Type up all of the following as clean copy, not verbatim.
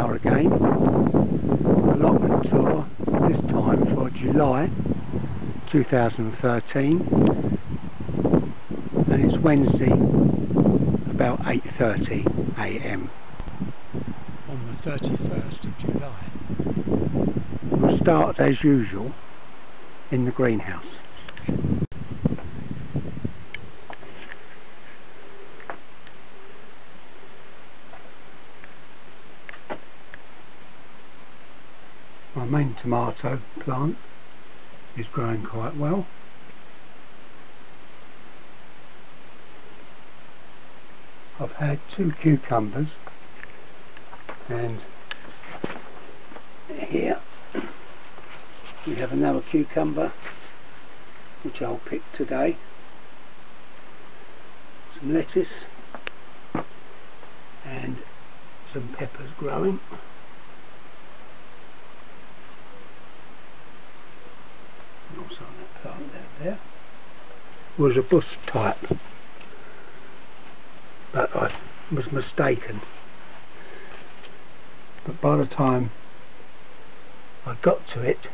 are again. Allotment tour, this time for July 2013, and it's Wednesday about 8:30 AM. On the 31st of July. We'll start as usual in the greenhouse. My main tomato plant is growing quite well. I've had 2 cucumbers, and here we have another cucumber which I'll pick today. Some lettuce and some peppers growing. Also on that plant down there was a bush type, but I was mistaken. But by the time I got to it,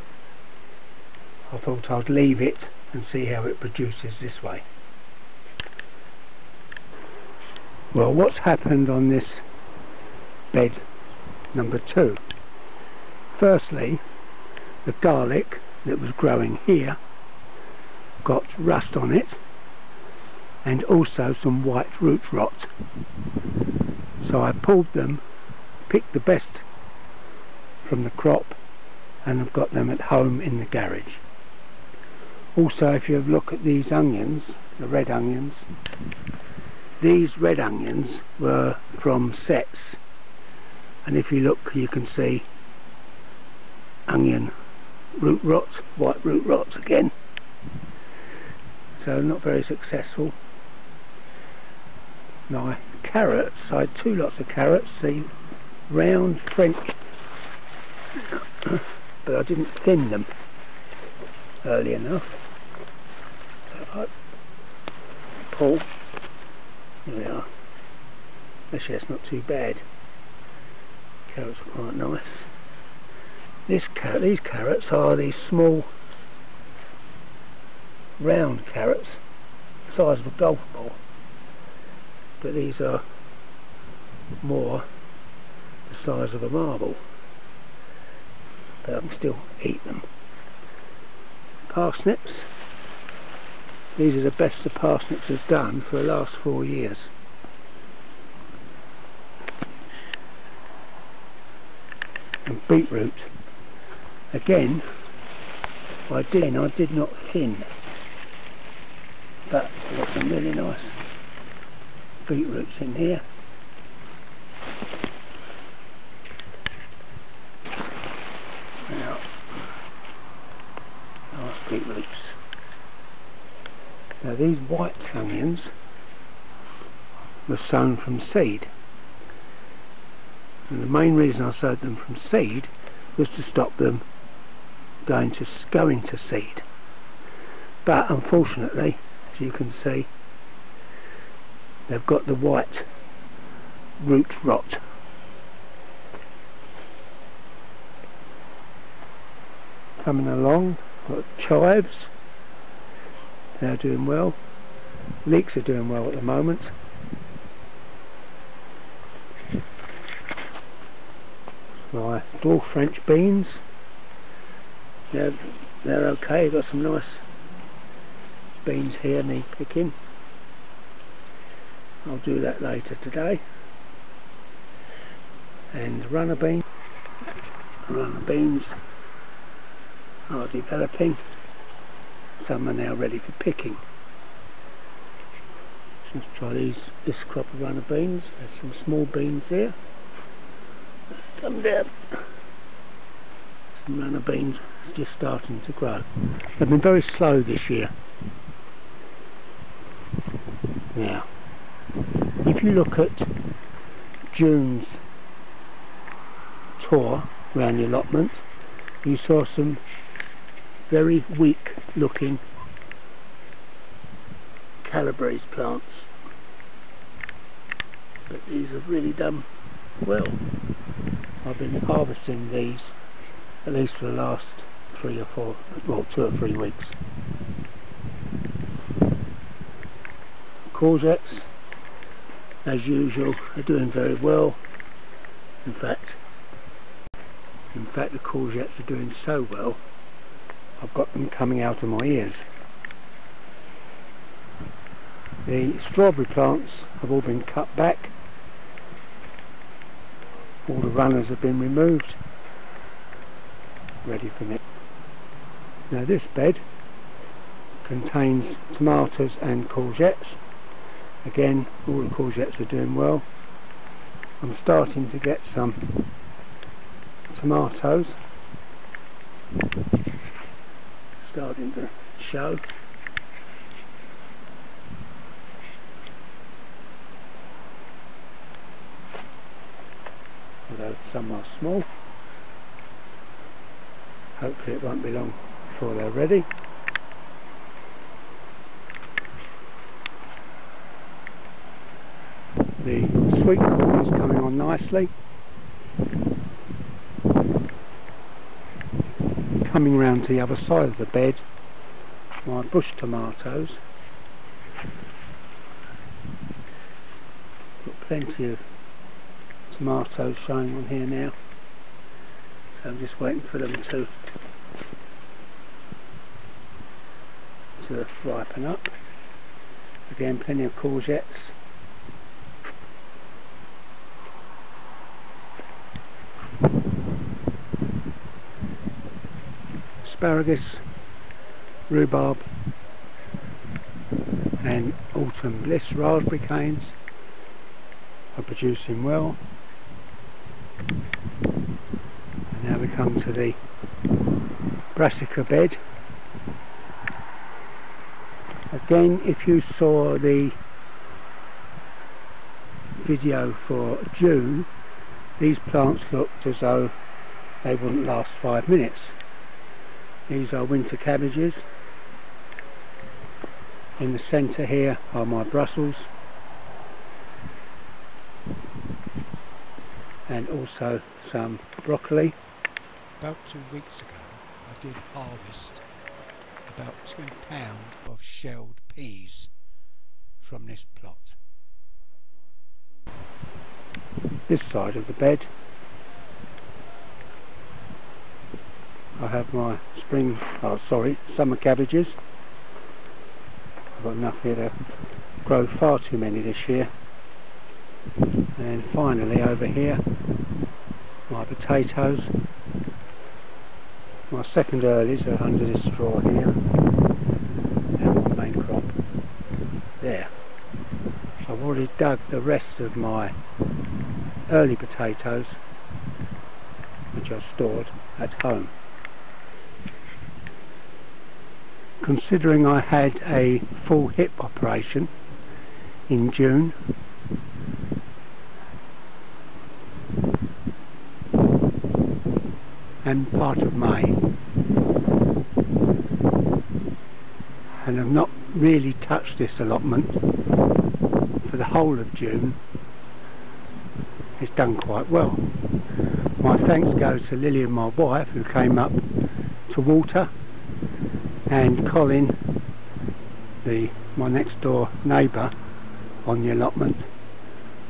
I thought I'd leave it and see how it produces this way. Well, what's happened on this bed number 2? Firstly, the garlic that was growing here got rust on it, and also some white root rot. So I pulled them, picked the best from the crop, and I've got them at home in the garage. Also, if you look at these onions, the red onions, these red onions were from sets, and if you look you can see onion root rot, white root rot again, so not very successful. My carrots, I had 2 lots of carrots, the round French, but I didn't thin them early enough, so I pull. There we are. Actually that's not too bad, carrots are quite nice. These carrots are these small round carrots, the size of a golf ball, but these are more the size of a marble, but I can still eat them. Parsnips, these are the best the parsnips have done for the last 4 years. And beetroot, again, I did not thin, but I've got some really nice beetroots in here. Now, nice beetroots. Now these white onions were sown from seed, and the main reason I sowed them from seed was to stop them going to seed. But unfortunately, as you can see, they've got the white root rot. Coming along, got chives, they're doing well. Leeks are doing well at the moment. My dwarf French beans, they're okay. Got some nice beans here need picking. I'll do that later today. And runner beans are developing. Some are now ready for picking. Let's try this crop of runner beans. There's some small beans here. Come down. Some runner beans just starting to grow. They've been very slow this year. Now, if you look at June's tour around the allotment, you saw some very weak looking Calabrese plants, but these have really done well. I've been harvesting these at least for the last 2 or 3 weeks. Courgettes, as usual, are doing very well. In fact the courgettes are doing so well, I've got them coming out of my ears. The strawberry plants have all been cut back. All the runners have been removed, ready for next. Now this bed contains tomatoes and courgettes. Again, all the courgettes are doing well. I'm starting to get some tomatoes starting to show. Although some are small. Hopefully it won't be long before they're ready. The sweet corn is coming on nicely. Coming round to the other side of the bed, my bush tomatoes. Got plenty of tomatoes showing on here now, so I'm just waiting for them to ripen up. Again, plenty of courgettes. Asparagus, rhubarb and autumn bliss raspberry canes are producing well. And now we come to the brassica bed. Again, if you saw the video for June, these plants looked as though they wouldn't last 5 minutes. These are winter cabbages. In the centre here are my Brussels, and also some broccoli. About 2 weeks ago I did harvest about 2 pounds of shelled peas from this plot. This side of the bed I have my summer cabbages. I've got enough here to grow far too many this year. And finally over here, my potatoes. My second earlies are under this straw here, and my main crop there. I've already dug the rest of my early potatoes, which I've stored at home. Considering I had a full hip operation in June, and part of May, and I've not really touched this allotment for the whole of June, it's done quite well. My thanks go to Lily and my wife, who came up to water, and Colin, my next door neighbour on the allotment,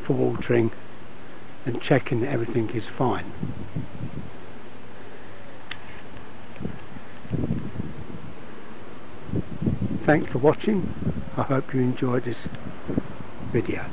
for watering and checking that everything is fine. Thanks for watching. I hope you enjoyed this video.